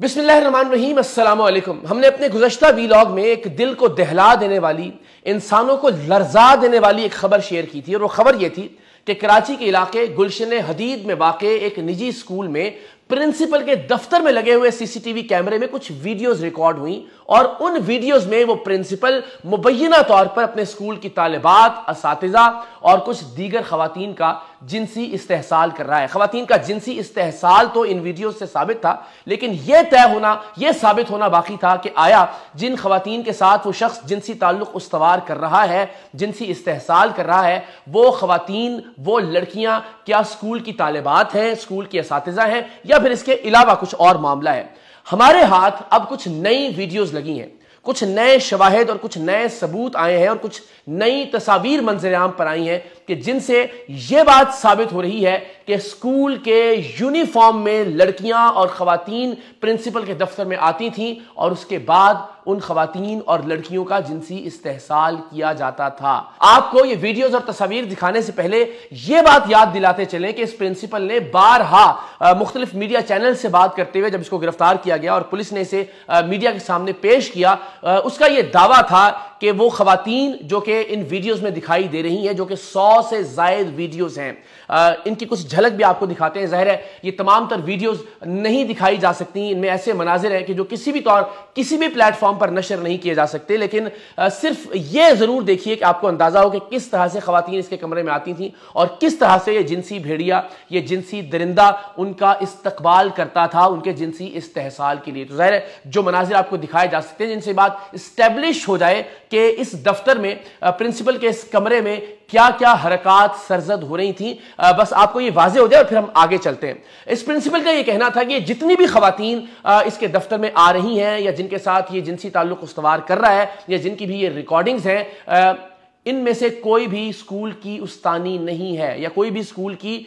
बिस्मिल्लाहिर्रहमानिर्रहीम अस्सलाम वालेकुम। हमने अपने गुज़श्ता वीलॉग में एक दिल को दहला देने वाली, इंसानों को लर्जा देने वाली एक खबर शेयर की थी और वो खबर ये थी कि कराची के इलाके गुलशन हदीद में वाक़े एक निजी स्कूल में प्रिंसिपल के दफ्तर में लगे हुए सीसीटीवी कैमरे में कुछ वीडियोस रिकॉर्ड हुई और उन वीडियोस में वो प्रिंसिपल मुबैना तौर पर अपने स्कूल की तालिबात, असातिज़ा और कुछ दीगर खवातीन का जिनसी इस्तेहसाल कर रहा है। खवातीन का जिनसी इस्तेहसाल तो इन वीडियोस से साबित था, लेकिन यह साबित होना बाकी था कि आया जिन खवातीन के साथ वो शख्स जिनसी ताल्लुक उस्तवार कर रहा है, जिनसी इस्तेहसाल कर रहा है, वो खवातीन, वो लड़कियां क्या स्कूल की तालिबात हैं, स्कूल की असातिज़ा हैं, या फिर इसके अलावा कुछ और मामला है। हमारे हाथ अब कुछ नई वीडियोस लगी हैं, कुछ नए शवाहिद और कुछ नए सबूत आए हैं और कुछ नई तस्वीर मंजर-ए-आम पर आई हैं कि जिनसे यह बात साबित हो रही है कि स्कूल के यूनिफॉर्म में लड़कियां और खवातीन प्रिंसिपल के दफ्तर में आती थीं और उसके बाद उन खवातीन और लड़कियों का जिनसी इस्तेहसाल किया जाता था। आपको ये वीडियोस और तस्वीर दिखाने से पहले यह बात याद दिलाते चलें कि इस प्रिंसिपल ने बारहा मुख्तलिफ मीडिया चैनल से बात करते हुए जब इसको गिरफ्तार किया गया और पुलिस ने इसे मीडिया के सामने पेश किया, उसका यह दावा था कि वो खवातीन जो कि इन वीडियोस में दिखाई दे रही हैं, जो कि 100 से ज़ायद वीडियोस हैं, इनकी कुछ झलक भी आपको दिखाते हैं। ज़ाहिर है ये तमाम तर वीडियोस नहीं दिखाई जा सकती, इनमें ऐसे मनाजिर हैं कि जो किसी भी प्लेटफॉर्म पर नशर नहीं किए जा सकते, लेकिन सिर्फ ये जरूर देखिए कि आपको अंदाजा हो कि किस तरह से खवातीन इसके कमरे में आती थी और किस तरह से ये जिनसी भेड़िया, ये जिनसी दरिंदा उनका इस्तकबाल करता था उनके जिनसी इस्तेहसाल के लिए। तो ज़ाहिर है जो मनाजिर आपको दिखाए जा सकते हैं, जिनसे बात इस्टेब्लिश हो जाए कि इस दफ्तर में, प्रिंसिपल के इस कमरे में क्या क्या हरकत सरजद हो रही थी, बस आपको ये वाज़ेह हो जाए और फिर हम आगे चलते हैं। इस प्रिंसिपल का ये कहना था कि जितनी भी खवातीन इसके दफ्तर में आ रही हैं या जिनके साथ ये जिनसी ताल्लुक उस्तवार कर रहा है या जिनकी भी ये रिकॉर्डिंग्स हैं, इनमें से कोई भी स्कूल की उस्तानी नहीं है या कोई भी स्कूल की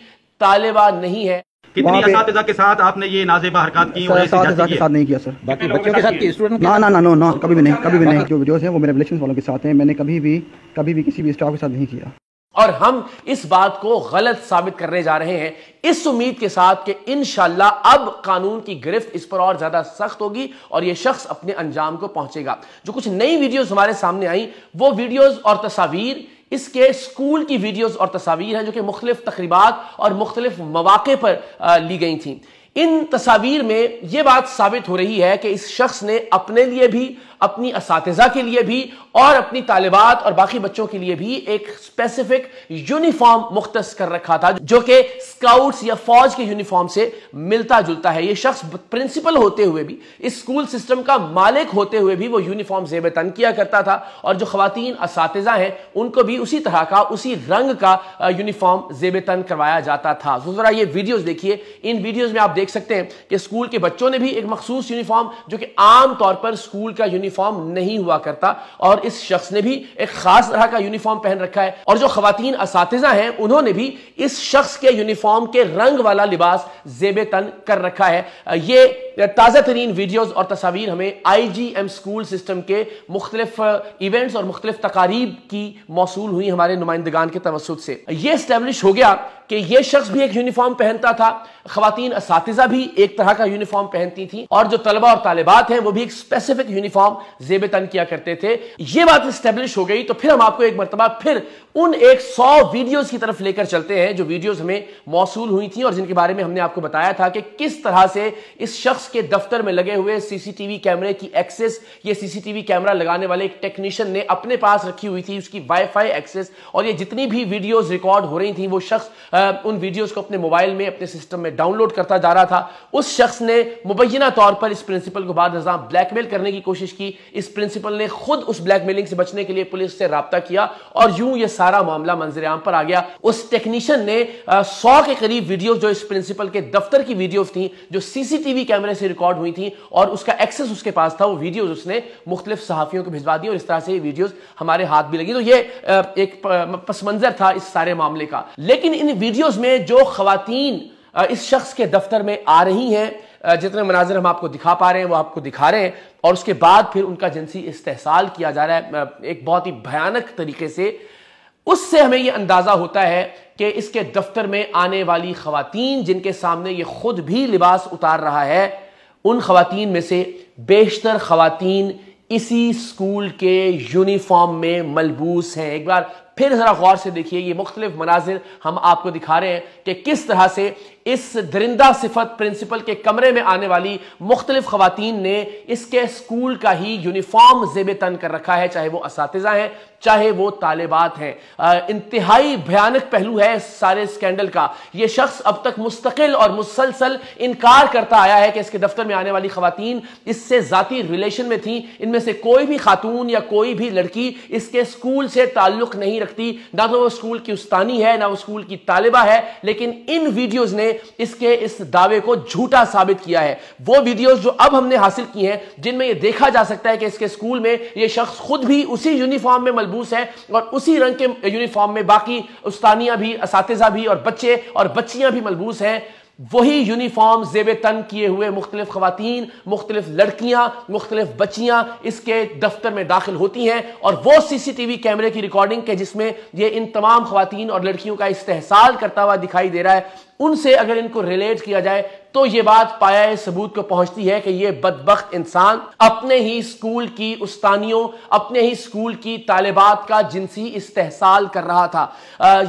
तालिबा नहीं है। कितनी असातिज़ा के साथ आपने ये नाज़ेबा हरकत की? असातिज़ा के साथ नहीं किया सर, बाकी बच्चों के साथ की, स्टूडेंट ना कभी भी नहीं। जो वीडियोस हैं वो मेरे रिलेशंस वालों के साथ हैं, मैंने कभी भी किसी भी स्टाफ के साथ नहीं किया। और हम इस बात को गलत साबित करने जा रहे हैं इस उम्मीद के साथ कि इंशाल्लाह अब कानून की गिरफ्त इस पर और ज्यादा सख्त होगी और यह शख्स अपने अंजाम को पहुंचेगा। जो कुछ नई वीडियोस हमारे सामने आई, वो वीडियोस और तस्वीर इसके स्कूल की वीडियोस और तस्वीर हैं जो कि मुख्तलिफ तकरीबात और मुख्तलिफ मौके पर ली गई थी। इन तस्वीर में यह बात साबित हो रही है कि इस शख्स ने अपने लिए भी, अपनी असातिज़ा के लिए भी और अपनी तालिबात और बाकी बच्चों के लिए भी एक स्पेसिफिक यूनिफॉर्म मुख्तस कर रखा था जो कि स्काउट्स या फौज के यूनिफॉर्म से मिलता जुलता है। यह शख्स प्रिंसिपल होते हुए भी, इस स्कूल सिस्टम का मालिक होते हुए भी वो यूनिफॉर्म ज़ेब तन किया करता था और जो खवातीन असातिज़ा हैं उनको भी उसी तरह का, उसी रंग का यूनिफॉर्म ज़ेब तन करवाया जाता था। तो जरा ये वीडियोस देखिए। इन वीडियोस में आप देख सकते हैं कि स्कूल के बच्चों ने भी एक मखसूस यूनिफॉर्म, जो कि आम तौर पर स्कूल का यूनिफॉर्म नहीं हुआ करता, और इस शख्स ने भी एक खास तरह का यूनिफॉर्म पहन रखा है, और जो खवातीन असातिज़ा हैं उन्होंने भी इस शख्स के यूनिफॉर्म के रंग वाला लिबास ज़ेब तन कर रखा है। ये ताज़ा तरीन वीडियोस और तस्वीर हमें IGM स्कूल सिस्टम के मुख्तलिफ इवेंट्स और मुख्तलिफ तकारीब की मौसूल हुई हमारे नुमाइंदगान के तवस्सुत से। यह एस्टेब्लिश हो गया कि यह शख्स भी एक यूनिफॉर्म पहनता था, खवातीन असातिज़ा भी एक तरह का यूनिफॉर्म पहनती थी, और जो तलबा और तालिबात हैं वो भी एक स्पेसिफिक यूनिफॉर्म ज़ेब तन किया करते थे। यह बात एस्टेब्लिश हो गई तो फिर हम आपको एक मरतबा फिर उन 100 वीडियोस की तरफ लेकर चलते हैं जो वीडियोस हमें मौसूल हुई थी और जिनके बारे में हमने आपको बताया था कि किस तरह से इस शख्स के दफ्तर में लगे हुए सीसीटीवी कैमरे की एक्सेस, ये सीसीटीवी कैमरा लगाने वाले एक टेक्नीशियन ने अपने पास रखी हुई थी, उसकी वाईफाई एक्सेस, और ये जितनी भी वीडियोस रिकॉर्ड हो रही थी वो शख्स उन वीडियोस को अपने मोबाइल में, अपने सिस्टम में डाउनलोड करता जा रहा था। उस शख्स ने मुबैना तौर पर इस प्रिंसिपल को बाद नज़ाम ब्लैकमेल करने की कोशिश की। इस प्रिंसिपल ने खुद उस ब्लैकमेलिंग से बचने के लिए पुलिस से राब्ता किया और यूं ये सारा मामला मंजर-ए-आम पर आ गया। उस टेक्नीशियन ने 100 के करीब वीडियोस जो इस प्रिंसिपल के दफ्तर की वीडियोस थी, जो सीसीटीवी कैमरे से रिकॉर्ड हुई थी और उसका एक्सेस उसके पास था, वो वीडियोस उसने मुख्तलिफ सहाफियों को भिजवा दी और इस तरह से ये वीडियोस हमारे हाथ भी लगी। तो ये एक पस मंजर था इस सारे मामले का। लेकिन इन वीडियोस में जो खवातीन इस शख्स के दफ्तर में आ रही हैं, जितने मनाजिर हम आपको दिखा पा रहे हैं वो आपको दिखा रहे हैं, और उसके बाद फिर उनका जिनसी इस्तेहसाल किया जा रहा है एक बहुत ही भयानक तरीके से, उससे हमें यह अंदाजा होता है कि इसके दफ्तर में आने वाली खवातीन जिनके सामने ये खुद भी लिबास उतार रहा है, ان خواتین میں سے بیشتر خواتین اسی اسکول کے یونیفارم میں ملبوس ہیں۔ ایک بار پھر ذرا غور سے دیکھیے، یہ مختلف مناظر ہم آپ کو دکھا رہے ہیں کہ کس طرح سے اس درندہ صفت پرنسپل کے کمرے میں آنے والی مختلف خواتین نے اس کے اسکول کا ہی یونیفارم زیب تن کر رکھا ہے، چاہے وہ اساتذہ ہیں چاہے وہ طالبات ہیں۔ انتہائی بھیانک پہلو ہے اس سارے اسکینڈل کا۔ یہ شخص اب تک مستقل اور مسلسل انکار کرتا آیا ہے کہ اس کے دفتر میں آنے والی خواتین اس سے ذاتی ریلیشن میں تھیں۔ ان میں سے کوئی بھی خاتون یا کوئی بھی لڑکی اس کے اسکول سے تعلق نہیں رکھتی، نہ تو وہ اسکول کی استانی ہے نہ وہ اسکول کی طالبہ ہے، لیکن ان ویڈیوز نے اس کے اس دعوے کو جھوٹا ثابت کیا ہے۔ وہ ویڈیوز جو اب ہم نے حاصل کی ہیں جن میں یہ دیکھا جا سکتا ہے کہ اس کے اسکول میں یہ شخص خود بھی اسی یونیفارم میں ملبوس ہے اور اسی رنگ کے یونیفارم میں باقی استانیاں بھی، اساتذہ بھی اور بچے اور بچیاں بھی ملبوس ہیں، وہی یونیفارم زیب تن کیے ہوئے مختلف خواتین، مختلف لڑکیاں، مختلف بچیاں اس کے دفتر میں داخل ہوتی ہیں، اور وہ سی سی ٹی وی کیمرے کی ریکارڈنگ کے جس میں یہ ان تمام خواتین اور لڑکیوں کا استحصال کرتا ہوا دکھائی دے رہا ہے، ان سے اگر ان کو ریلیٹ کیا جائے تو یہ بات پایہ ثبوت کو پہنچتی ہے کہ یہ بدبخت انسان اپنے ہی اسکول کی استانیوں، اپنے ہی اسکول کی طالبات کا جنسی استحصال کر رہا تھا۔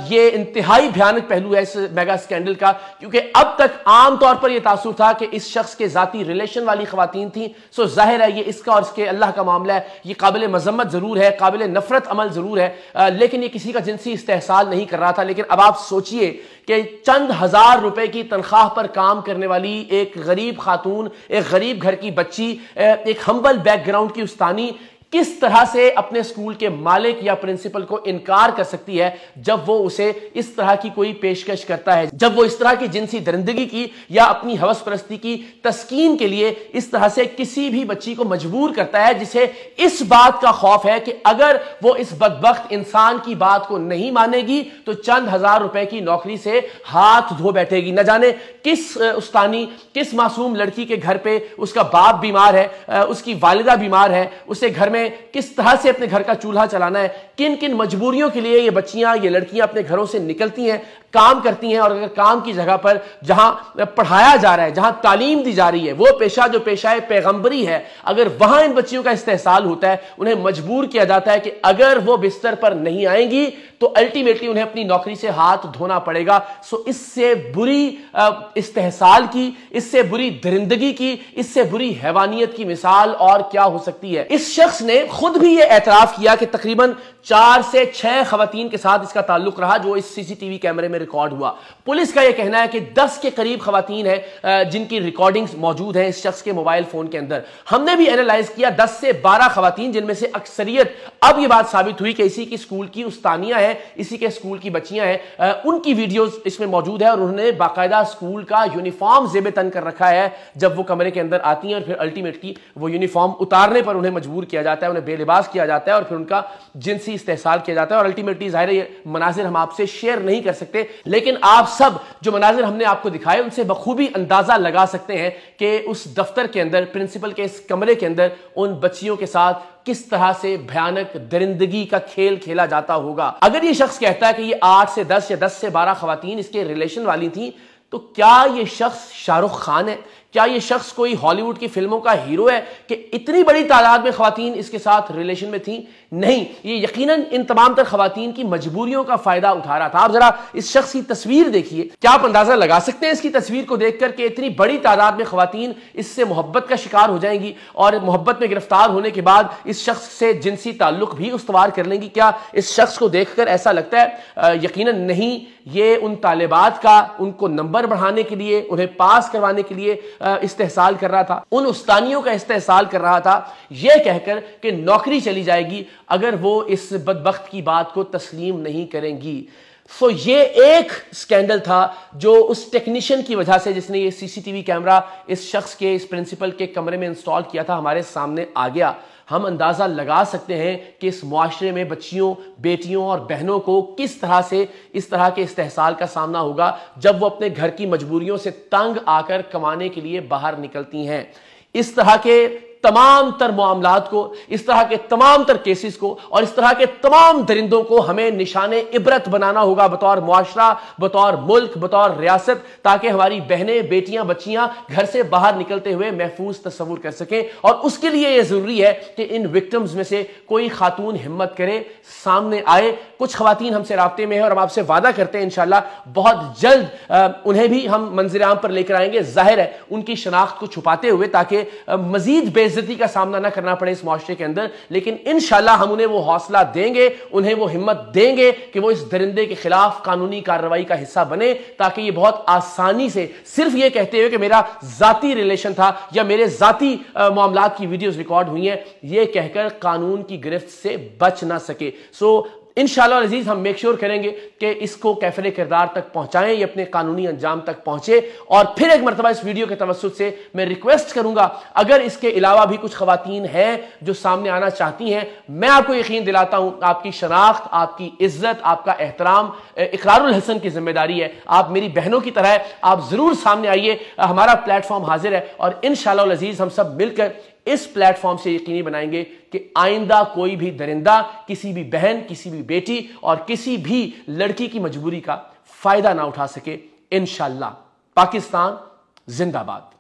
یہ انتہائی بھیانک پہلو ہے اس میگا اسکینڈل کا، کیونکہ اب تک عام طور پر یہ تاثر تھا کہ اس شخص کے ذاتی ریلیشن والی خواتین تھیں، سو ظاہر ہے یہ اس کا اور اس کے اللہ کا معاملہ ہے، یہ قابل مذمت ضرور ہے، قابل نفرت عمل ضرور ہے، لیکن یہ کسی کا جنسی استحصال نہیں کر رہا تھا۔ لیکن اب آپ سوچئے کہ چند ہزار روپے کی تنخواہ پر کام کرنے والی ایک غریب خاتون، ایک غریب گھر کی بچی، ایک ہمبل بیک گراؤنڈ کی استانی کس طرح سے اپنے اسکول کے مالک یا پرنسپل کو انکار کر سکتی ہے جب وہ اسے اس طرح کی کوئی پیشکش کرتا ہے، جب وہ اس طرح کی جنسی درندگی کی یا اپنی ہوس پرستی کی تسکین کے لیے اس طرح سے کسی بھی بچی کو مجبور کرتا ہے جسے اس بات کا خوف ہے کہ اگر وہ اس بدبخت انسان کی بات کو نہیں مانے گی تو چند ہزار روپے کی نوکری سے ہاتھ دھو بیٹھے گی۔ نہ جانے کس استانی، کس معصوم لڑکی کے گھر پہ اس کا باپ بیمار ہے، اس کی والدہ بیمار ہے، اسے گھر میں کس طرح سے اپنے گھر کا چولہا چلانا ہے، کن کن مجبوریوں کے لیے یہ بچیاں، یہ لڑکیاں اپنے گھروں سے نکلتی ہیں، کام کرتی ہیں، اور اگر کام کی جگہ پر جہاں پڑھایا جا رہا ہے، جہاں تعلیم دی جا رہی ہے، وہ پیشہ جو پیشہ پیغمبری ہے، اگر وہاں ان بچیوں کا استحصال ہوتا ہے، انہیں مجبور کیا جاتا ہے کہ اگر وہ بستر پر نہیں آئیں گی تو الٹیمیٹلی انہیں اپنی نوکری سے ہاتھ دھونا پڑے گا۔ سو اس سے بری استحصال کی، اس سے بری درندگی کی، اس سے بری حیوانیت کی مثال اور کیا ہو سکتی ہے؟ اس شخص نے خود بھی یہ اعتراف کیا کہ تقریباً 4 سے 6 خواتین کے ساتھ اس کا تعلق رہا جو اس سی سی ٹی وی کیمرے میں ریکارڈ ہوا۔ پولیس کا یہ کہنا ہے کہ 10 کے قریب خواتین ہیں جن کی ریکارڈنگز موجود ہیں اس شخص کے موبائل فون کے اندر۔ ہم نے بھی اینالائز کیا 10 سے 12 خواتین جن میں سے اکثریت اب یہ بات ثابت ہوئی کہ اسی کی اسکول کی استانیاں ہیں، اسی کے اسکول کی بچیاں ہیں، ان کی ویڈیوز اس میں موجود ہے اور انہوں نے باقاعدہ اسکول کا یونیفارم زیب تن کر رکھا ہے جب وہ کمرے کے اندر آتی ہیں، اور پھر الٹیمیٹلی وہ یونیفارم اتارنے پر انہیں مجبور کیا جاتا ہے، انہیں بے لباس کیا جاتا ہے اور پھر ان کا جنسی استحصال کیا جاتا ہے، اور الٹیمیٹلی ظاہر ہے یہ مناظر ہم آپ سے شیئر نہیں کر سکتے، لیکن آپ سب جو مناظر ہم نے آپ کو دکھائے ان سے بخوبی اندازہ لگا سکتے ہیں کہ اس دفتر کے اندر، پرنسپل کے اس کمرے کے اندر ان بچیوں کے ساتھ کس طرح سے بھیانک درندگی کا کھیل کھیلا جاتا ہوگا۔ اگر یہ شخص کہتا ہے کہ یہ 8 سے 10 یا 10 سے 12 خواتین اس کے ریلیشن والی تھیں، تو کیا یہ شخص شاہ رخ خان ہے؟ کیا یہ شخص کوئی ہالی ووڈ کی فلموں کا ہیرو ہے کہ اتنی بڑی تعداد میں خواتین اس کے ساتھ ریلیشن میں تھیں؟ نہیں، یہ یقیناً ان تمام تر خواتین کی مجبوریوں کا فائدہ اٹھا رہا تھا۔ آپ ذرا اس شخص کی تصویر دیکھیے، کیا آپ اندازہ لگا سکتے ہیں اس کی تصویر کو دیکھ کر کہ اتنی بڑی تعداد میں خواتین اس سے محبت کا شکار ہو جائیں گی اور محبت میں گرفتار ہونے کے بعد اس شخص سے جنسی تعلق بھی استوار کر لیں گی؟ کیا اس شخص کو دیکھ کر ایسا لگتا ہے؟ یقیناً نہیں، یہ ان طالبات کا، ان کو نمبر بڑھانے کے لیے، انہیں پاس کروانے کے لیے استحصال کر رہا تھا، ان استانیوں کا استحصال کر رہا تھا، یہ کہہ کر کہ نوکری چلی جائے گی اگر وہ اس بدبخت کی بات کو تسلیم نہیں کریں گی۔ سو یہ ایک سکینڈل تھا جو اس ٹیکنیشین کی وجہ سے، جس نے یہ سی سی ٹی وی کیمرہ اس شخص کے، اس پرنسپل کے کمرے میں انسٹال کیا تھا، ہمارے سامنے آ گیا۔ ہم اندازہ لگا سکتے ہیں کہ اس معاشرے میں بچیوں، بیٹیوں اور بہنوں کو کس طرح سے اس طرح کے استحصال کا سامنا ہوگا جب وہ اپنے گھر کی مجبوریوں سے تنگ آ کر کمانے کے لیے باہر نکلتی ہیں۔ اس طرح کے तमाम तर मामलात को, इस तरह के तमाम तर केसेस को और इस तरह के तमाम दरिंदों को हमें निशाने इबरत बनाना होगा बतौर मुआशरा, बतौर मुल्क, बतौर रियासत, ताकि हमारी बहनें, बेटियां, बच्चियां घर से बाहर निकलते हुए महफूज तस्वुर कर सकें। और उसके लिए यह जरूरी है कि इन विक्टिम्स में से कोई खातून हिम्मत करे, सामने आए। कुछ खवातीन हमसे राब्ते में है और हम आपसे वादा करते हैं इंशाल्लाह बहुत जल्द उन्हें भी हम मंजिल आम पर लेकर आएंगे, जाहिर है उनकी शनाख्त को छुपाते हुए, ताकि मजीद बेइज्जती का सामना ना करना पड़े इस मुआशरे के अंदर। लेकिन इंशाल्लाह हम उन्हें वो हौसला देंगे, उन्हें वो हिम्मत देंगे कि वो इस दरिंदे के खिलाफ कानूनी कार्रवाई का हिस्सा बने, ताकि ये बहुत आसानी से सिर्फ ये कहते हुए कि मेरा जाती रिलेशन था या मेरे जाती मामलात की वीडियोस रिकॉर्ड हुई हैं, ये कहकर कानून की गिरफ्त से बच ना सके। सो इंशाअल्लाह अजीज हम मेक श्योर करेंगे कि इसको कैफरे किरदार तक पहुंचाएं, ये अपने कानूनी अंजाम तक पहुंचे। और फिर एक मरतबा इस वीडियो के तवस्सुत से मैं रिक्वेस्ट करूंगा, अगर इसके अलावा भी कुछ खवातीन हैं जो सामने आना चाहती हैं, मैं आपको यकीन दिलाता हूं आपकी शनाख्त, आपकी इज्जत, आपका एहतराम इकरारुल हसन की जिम्मेदारी है। आप मेरी बहनों की तरह है, आप जरूर सामने आइए, हमारा प्लेटफॉर्म हाजिर है और इंशाअल्लाह अजीज हम सब मिलकर इस प्लेटफॉर्म से यकीनी बनाएंगे कि आइंदा कोई भी दरिंदा किसी भी बहन, किसी भी बेटी और किसी भी लड़की की मजबूरी का फायदा ना उठा सके। इंशाअल्लाह। पाकिस्तान जिंदाबाद।